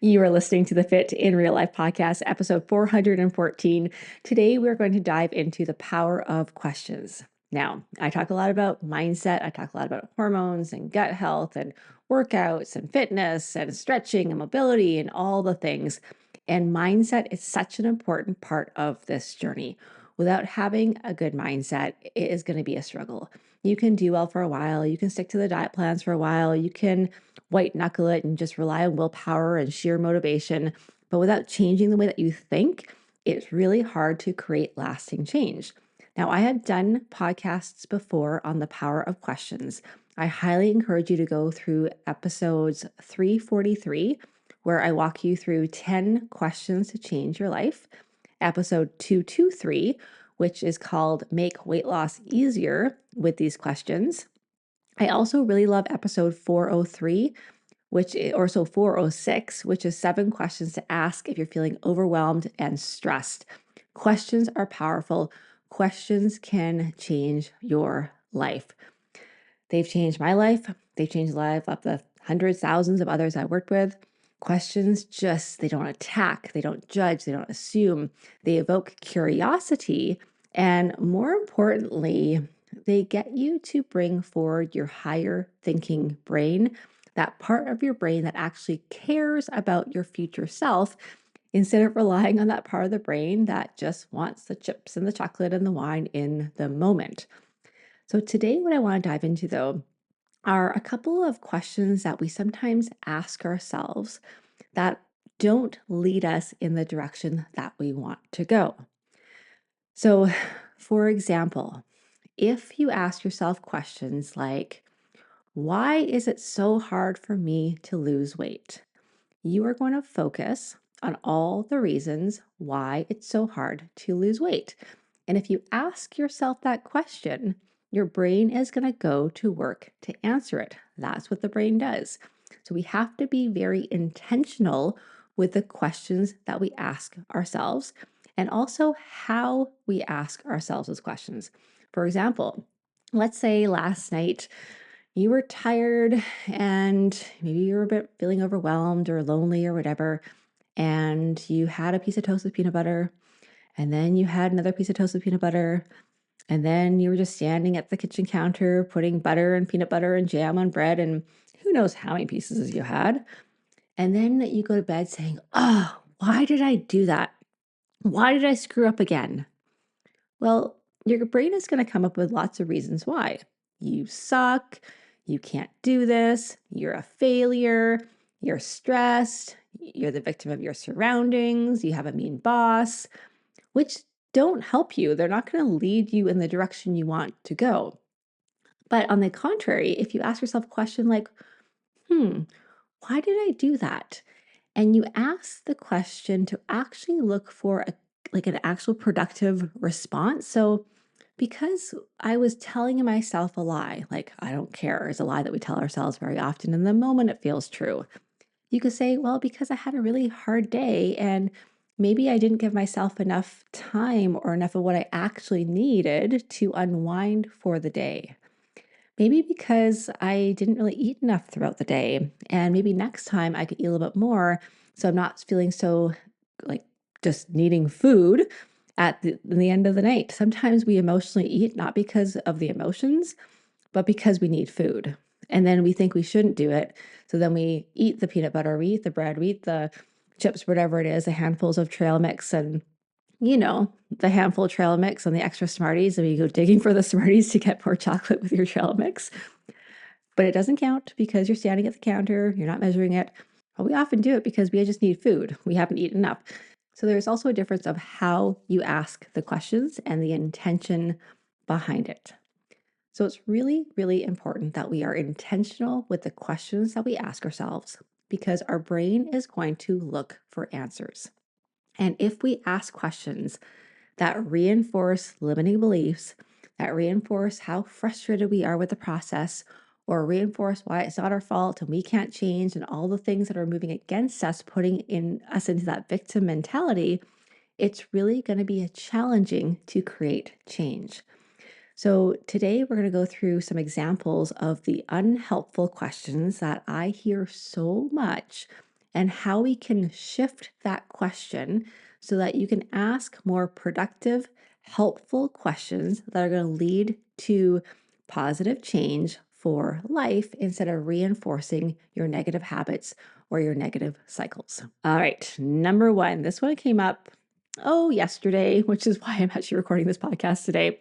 You are listening to the Fit in Real Life podcast, episode 414. Today, we're going to dive into the power of questions. Now, I talk a lot about mindset. I talk a lot about hormones and gut health and workouts and fitness and stretching and mobility and all the things. And mindset is such an important part of this journey. Without having a good mindset, it is going to be a struggle. You can do well for a while. You can stick to the diet plans for a while. You can white knuckle it and just rely on willpower and sheer motivation. But without changing the way that you think, it's really hard to create lasting change. Now, I had done podcasts before on the power of questions. I highly encourage you to go through episodes 343, where I walk you through 10 questions to change your life, episode 223, which is called Make Weight Loss Easier with these questions. I also really love episode 403, which is, or so 406, which is 7 questions to ask if you're feeling overwhelmed and stressed. Questions are powerful. Questions can change your life. They've changed my life. They've changed the life of the hundreds, thousands of others I worked with. Questions they don't attack, they don't judge, they don't assume. They evoke curiosity. And more importantly, they get you to bring forward your higher thinking brain, that part of your brain that actually cares about your future self, instead of relying on that part of the brain that just wants the chips and the chocolate and the wine in the moment. So today, what I want to dive into though are a couple of questions that we sometimes ask ourselves that don't lead us in the direction that we want to go. So, for example, if you ask yourself questions like, why is it so hard for me to lose weight? You are going to focus on all the reasons why it's so hard to lose weight. And if you ask yourself that question, your brain is going to go to work to answer it. That's what the brain does. So we have to be very intentional with the questions that we ask ourselves and also how we ask ourselves those questions. For example, let's say last night you were tired and maybe you were a bit feeling overwhelmed or lonely or whatever, and you had a piece of toast with peanut butter, and then you had another piece of toast with peanut butter, and then you were just standing at the kitchen counter putting butter and peanut butter and jam on bread, and who knows how many pieces you had. And then you go to bed saying, oh, why did I do that? Why did I screw up again? Well, your brain is going to come up with lots of reasons why. You suck. You can't do this. You're a failure. You're stressed. You're the victim of your surroundings. You have a mean boss, which don't help you. They're not going to lead you in the direction you want to go. But on the contrary, if you ask yourself a question like, why did I do that? And you ask the question to actually look for an actual productive response. So because I was telling myself a lie, like I don't care is a lie that we tell ourselves very often. In the moment it feels true. You could say, well, because I had a really hard day and maybe I didn't give myself enough time or enough of what I actually needed to unwind for the day. Maybe because I didn't really eat enough throughout the day. And maybe next time I could eat a little bit more. So I'm not feeling so like just needing food at the end of the night. Sometimes we emotionally eat not because of the emotions, but because we need food. And then we think we shouldn't do it. So then we eat the peanut butter, we eat the bread, we eat the chips, whatever it is, the handfuls of trail mix and the handful of trail mix and the extra Smarties, and you go digging for the Smarties to get more chocolate with your trail mix. But it doesn't count because you're standing at the counter, you're not measuring it. But we often do it because we just need food. We haven't eaten enough. So there's also a difference of how you ask the questions and the intention behind it. So it's really, really important that we are intentional with the questions that we ask ourselves because our brain is going to look for answers. And if we ask questions that reinforce limiting beliefs, that reinforce how frustrated we are with the process, or reinforce why it's not our fault and we can't change, and all the things that are moving against us, putting us into that victim mentality, it's really going to be challenging to create change. So today we're going to go through some examples of the unhelpful questions that I hear so much and how we can shift that question so that you can ask more productive, helpful questions that are going to lead to positive change for life instead of reinforcing your negative habits or your negative cycles. All right, number one, this one came up, yesterday, which is why I'm actually recording this podcast today.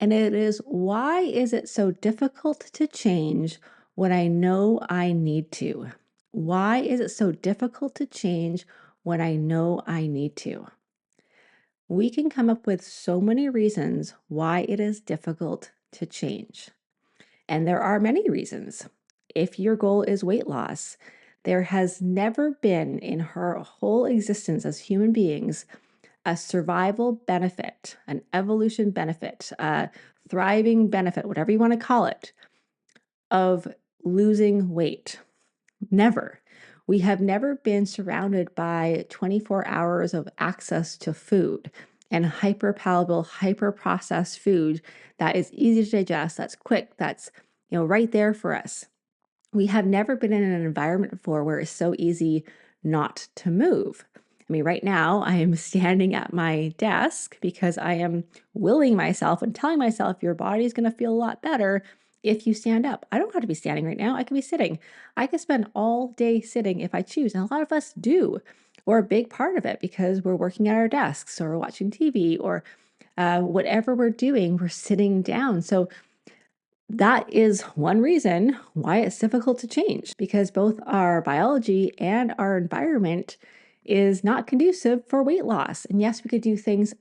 And it is, why is it so difficult to change when I know I need to? Why is it so difficult to change when I know I need to? We can come up with so many reasons why it is difficult to change. And there are many reasons. If your goal is weight loss, there has never been in her whole existence as human beings a survival benefit, an evolution benefit, a thriving benefit, whatever you want to call it, of losing weight. Never. We have never been surrounded by 24 hours of access to food and hyper palatable, hyper processed food that is easy to digest, that's quick, that's right there for us. We have never been in an environment before where it's so easy not to move. I mean, right now I am standing at my desk because I am willing myself and telling myself your body is going to feel a lot better if you stand up. I don't have to be standing right now. I can be sitting. I can spend all day sitting if I choose. And a lot of us do, or a big part of it because we're working at our desks or watching TV or whatever we're doing, we're sitting down. So that is one reason why it's difficult to change because both our biology and our environment is not conducive for weight loss. And yes, we could do things,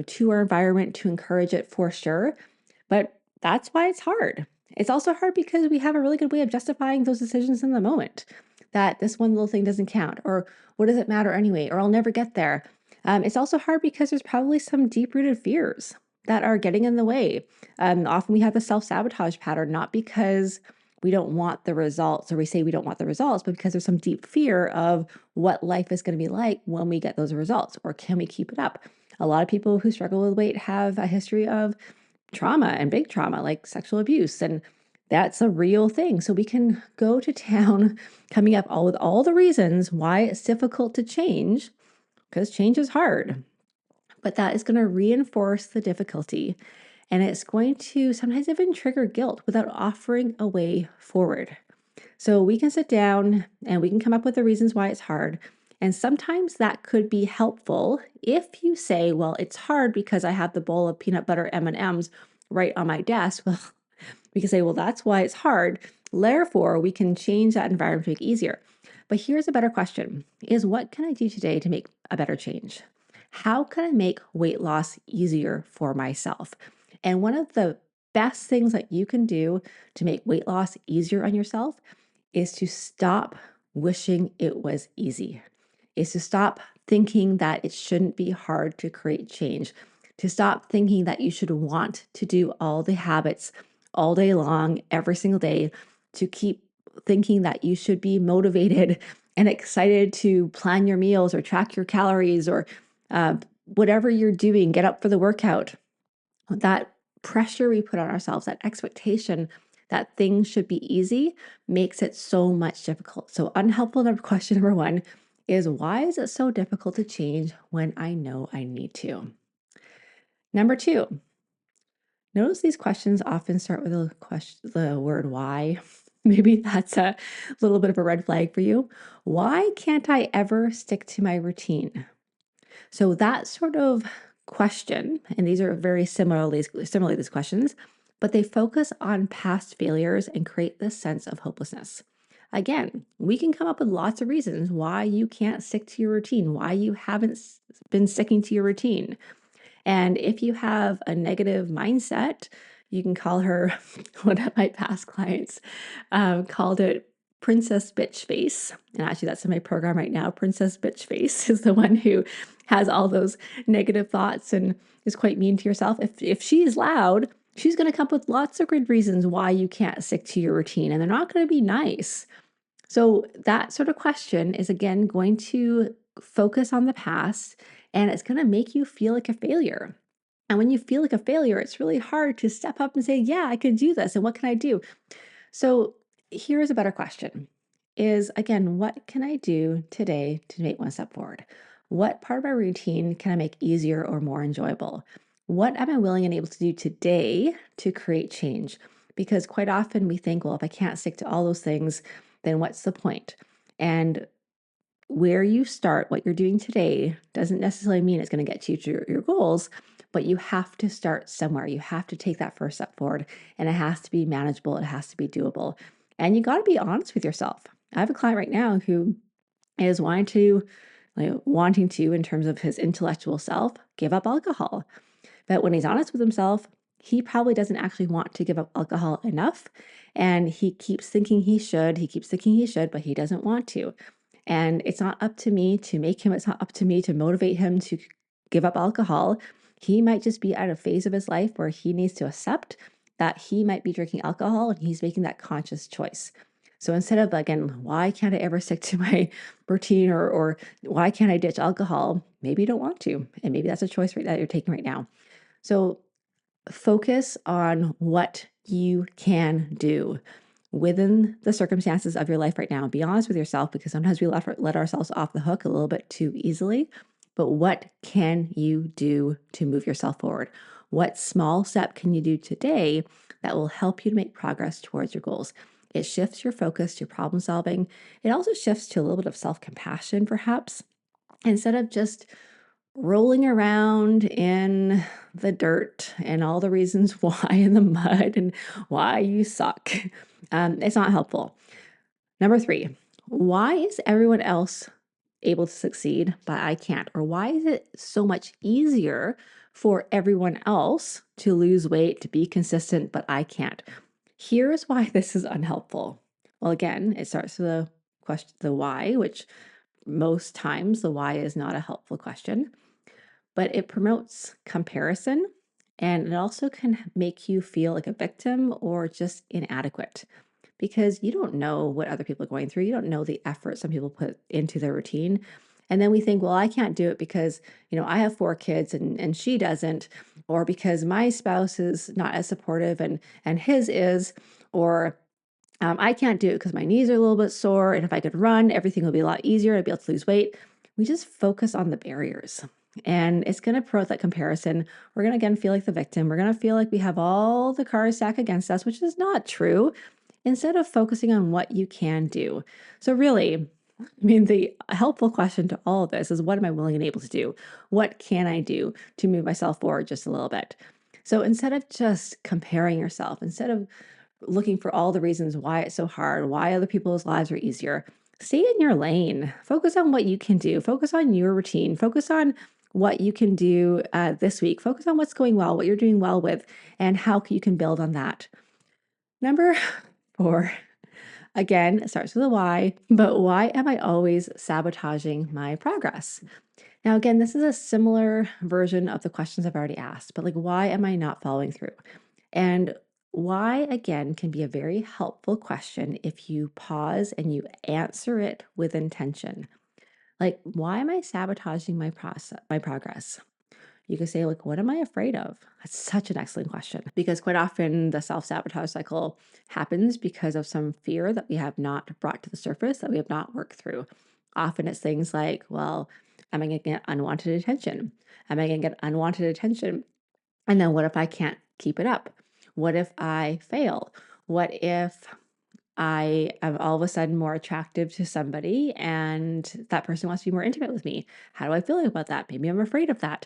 to our environment to encourage it for sure, but that's why it's hard. It's also hard because we have a really good way of justifying those decisions in the moment that this one little thing doesn't count, or what does it matter anyway, or I'll never get there. It's also hard because there's probably some deep rooted fears that are getting in the way. Often we have the self sabotage pattern, not because we don't want the results or we say we don't want the results, but because there's some deep fear of what life is going to be like when we get those results, or can we keep it up? A lot of people who struggle with weight have a history of trauma and big trauma like sexual abuse, and that's a real thing. So we can go to town coming up with all the reasons why it's difficult to change, because change is hard, but that is going to reinforce the difficulty, and it's going to sometimes even trigger guilt without offering a way forward. So we can sit down and we can come up with the reasons why it's hard. And sometimes that could be helpful if you say, well, it's hard because I have the bowl of peanut butter M&Ms right on my desk. Well, we can say, well, that's why it's hard. Therefore, we can change that environment to make it easier. But here's a better question is, what can I do today to make a better change? How can I make weight loss easier for myself? And one of the best things that you can do to make weight loss easier on yourself is to stop wishing it was easy, is to stop thinking that it shouldn't be hard to create change, to stop thinking that you should want to do all the habits all day long, every single day, to keep thinking that you should be motivated and excited to plan your meals or track your calories or uh, whatever you're doing, get up for the workout. That pressure we put on ourselves, that expectation that things should be easy, makes it so much difficult. So, unhelpful question number one is, why is it so difficult to change when I know I need to? Number two, notice these questions often start with the word why. Maybe that's a little bit of a red flag for you. Why can't I ever stick to my routine? So that sort of question, and these are very similarly these questions, but they focus on past failures and create this sense of hopelessness. Again, we can come up with lots of reasons why you can't stick to your routine, why you haven't been sticking to your routine. And if you have a negative mindset, you can call her, one of my past clients called it Princess Bitch Face. And actually, that's in my program right now. Princess Bitch Face is the one who has all those negative thoughts and is quite mean to yourself. If she's loud, she's going to come up with lots of good reasons why you can't stick to your routine, and they're not going to be nice. So that sort of question is again going to focus on the past, and it's going to make you feel like a failure. And when you feel like a failure, it's really hard to step up and say, yeah, I can do this. And what can I do? So here's a better question. is, again, what can I do today to make one step forward? What part of my routine can I make easier or more enjoyable? What am I willing and able to do today to create change? Because quite often we think, well, if I can't stick to all those things, then what's the point? And where you start, what you're doing today, doesn't necessarily mean it's going to get you to your goals, but you have to start somewhere. You have to take that first step forward, and it has to be manageable. It has to be doable. And you got to be honest with yourself. I have a client right now who is wanting to, in terms of his intellectual self, give up alcohol. But when he's honest with himself, he probably doesn't actually want to give up alcohol enough. And he keeps thinking he should. He keeps thinking he should, but he doesn't want to. And it's not up to me to make him, it's not up to me to motivate him to give up alcohol. He might just be at a phase of his life where he needs to accept that he might be drinking alcohol and he's making that conscious choice. So instead of, again, why can't I ever stick to my routine or why can't I ditch alcohol? Maybe you don't want to. And maybe that's a choice that you're taking right now. So focus on what you can do within the circumstances of your life right now. Be honest with yourself because sometimes we let ourselves off the hook a little bit too easily. But what can you do to move yourself forward? What small step can you do today that will help you to make progress towards your goals? It shifts your focus to problem solving. It also shifts to a little bit of self compassion, perhaps, instead of just rolling around in the dirt and all the reasons why in the mud and why you suck. It's not helpful. Number three, why is everyone else able to succeed, but I can't? Or why is it so much easier for everyone else to lose weight, to be consistent, but I can't? Here's why this is unhelpful. Well, again, it starts with the question, the why, which most times the why is not a helpful question, but it promotes comparison and it also can make you feel like a victim or just inadequate because you don't know what other people are going through. You don't know the effort some people put into their routine. And then we think, well, I can't do it because, I have 4 kids and she doesn't, or because my spouse is not as supportive and his is, or I can't do it because my knees are a little bit sore. And if I could run, everything would be a lot easier. I'd be able to lose weight. We just focus on the barriers. And it's going to promote that comparison. We're going to again feel like the victim. We're going to feel like we have all the cards stacked against us, which is not true, instead of focusing on what you can do. So, really, the helpful question to all of this is what am I willing and able to do? What can I do to move myself forward just a little bit? So, instead of just comparing yourself, instead of looking for all the reasons why it's so hard, why other people's lives are easier, stay in your lane. Focus on what you can do. Focus on your routine. Focus on what you can do this week. Focus on what's going well, what you're doing well with, and how you can build on that. Number 4, again, it starts with a why, but why am I always sabotaging my progress? Now, again, this is a similar version of the questions I've already asked, but why am I not following through? And why, again, can be a very helpful question if you pause and you answer it with intention. Why am I sabotaging my progress? You could say, what am I afraid of? That's such an excellent question because quite often the self sabotage cycle happens because of some fear that we have not brought to the surface, that we have not worked through. Often it's things like, well, am I going to get unwanted attention? Am I going to get unwanted attention? And then what if I can't keep it up? What if I fail? What if I am all of a sudden more attractive to somebody and that person wants to be more intimate with me? How do I feel about that? Maybe I'm afraid of that.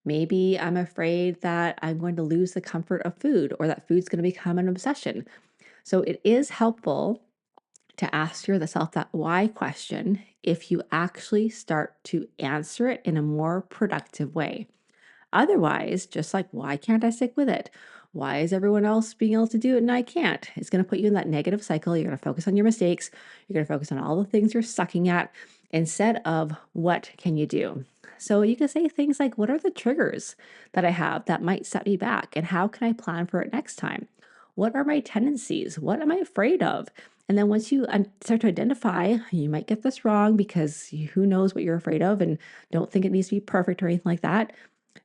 Maybe I'm afraid that I'm going to lose the comfort of food or that food's going to become an obsession. So it is helpful to ask yourself that why question if you actually start to answer it in a more productive way. Otherwise, just why can't I stick with it? Why is everyone else being able to do it and I can't? It's going to put you in that negative cycle. You're going to focus on your mistakes. You're going to focus on all the things you're sucking at instead of what can you do? So you can say things like, what are the triggers that I have that might set me back? And how can I plan for it next time? What are my tendencies? What am I afraid of? And then once you start to identify, you might get this wrong because who knows what you're afraid of and don't think it needs to be perfect or anything like that.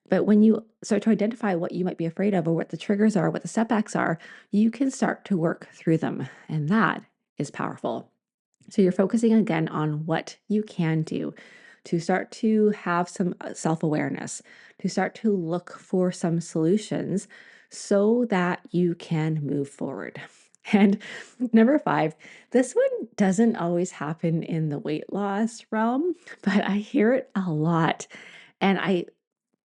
But when you start to identify what you might be afraid of or what the triggers are, what the setbacks are, you can start to work through them. And that is powerful. So you're focusing again on what you can do to start to have some self awareness, to start to look for some solutions so that you can move forward. And number five, this one doesn't always happen in the weight loss realm, but I hear it a lot. And I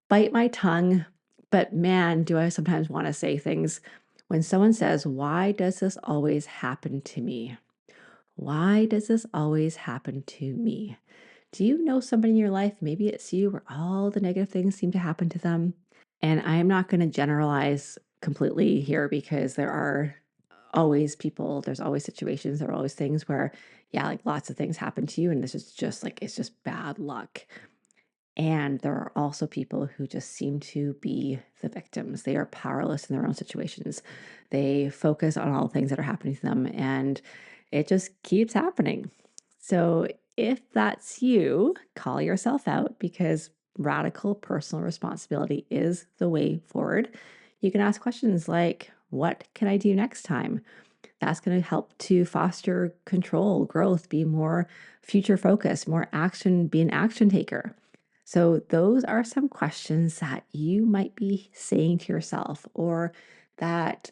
bite my tongue, but man, do I sometimes want to say things when someone says, "Why does this always happen to me?" Why does this always happen to me? Do you know somebody in your life, maybe it's you, where all the negative things seem to happen to them? And I am not going to generalize completely here because there are always people, there's always situations, there are always things where, yeah, like lots of things happen to you. And this is just like, it's just bad luck. And there are also people who just seem to be the victims. They are powerless in their own situations. They focus on all the things that are happening to them, and it just keeps happening. So, if that's you, call yourself out because radical personal responsibility is the way forward. You can ask questions like, "What can I do next time?" That's going to help to foster control, growth, be more future focused, more action, be an action taker. So, those are some questions that you might be saying to yourself or that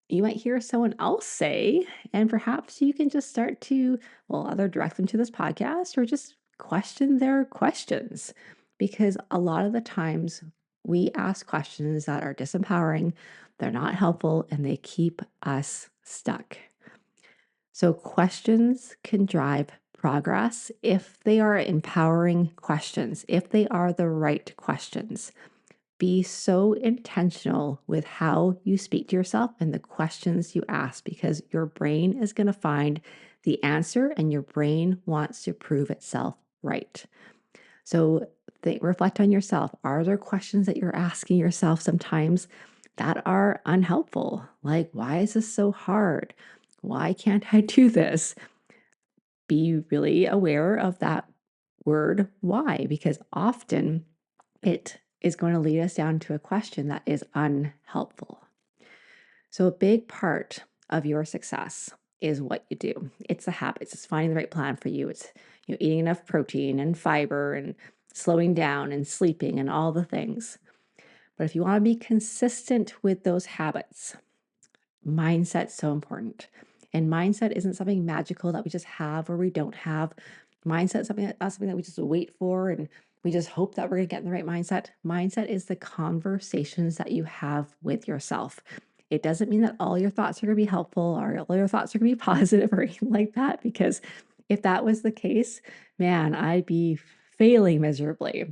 you might hear someone else say. And perhaps you can just start to, well, either direct them to this podcast or just question their questions. Because a lot of the times we ask questions that are disempowering, they're not helpful, and they keep us stuck. So, questions can drive progress if they are empowering questions, if they are the right questions. Be so intentional with how you speak to yourself and the questions you ask because your brain is going to find the answer and your brain wants to prove itself right. So reflect on yourself. Are there questions that you're asking yourself sometimes that are unhelpful? Like, why is this so hard? Why can't I do this? Be really aware of that word why, because often it is going to lead us down to a question that is unhelpful. So, a big part of your success is what you do. It's the habits. It's finding the right plan for you. It's eating enough protein and fiber and slowing down and sleeping and all the things. But if you want to be consistent with those habits, mindset's so important. And mindset isn't something magical that we just have or we don't have. Mindset is something that we just wait for and we just hope that we're going to get in the right mindset. Mindset is the conversations that you have with yourself. It doesn't mean that all your thoughts are going to be helpful or all your thoughts are going to be positive or anything like that, because if that was the case, man, I'd be failing miserably.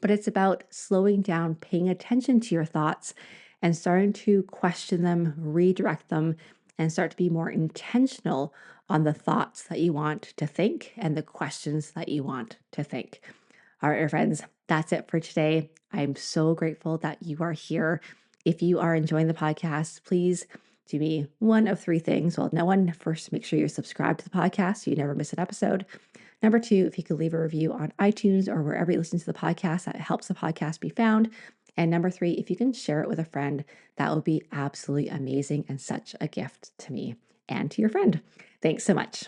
But it's about slowing down, paying attention to your thoughts, and starting to question them, redirect them, and start to be more intentional on the thoughts that you want to think and the questions that you want to think. All right, my friends, that's it for today. I'm so grateful that you are here. If you are enjoying the podcast, please do me one of three things. Well, no one, first, make sure you're subscribed to the podcast so you never miss an episode. Number two, if you could leave a review on iTunes or wherever you listen to the podcast, that helps the podcast be found. And number three, if you can share it with a friend, that would be absolutely amazing and such a gift to me and to your friend. Thanks so much.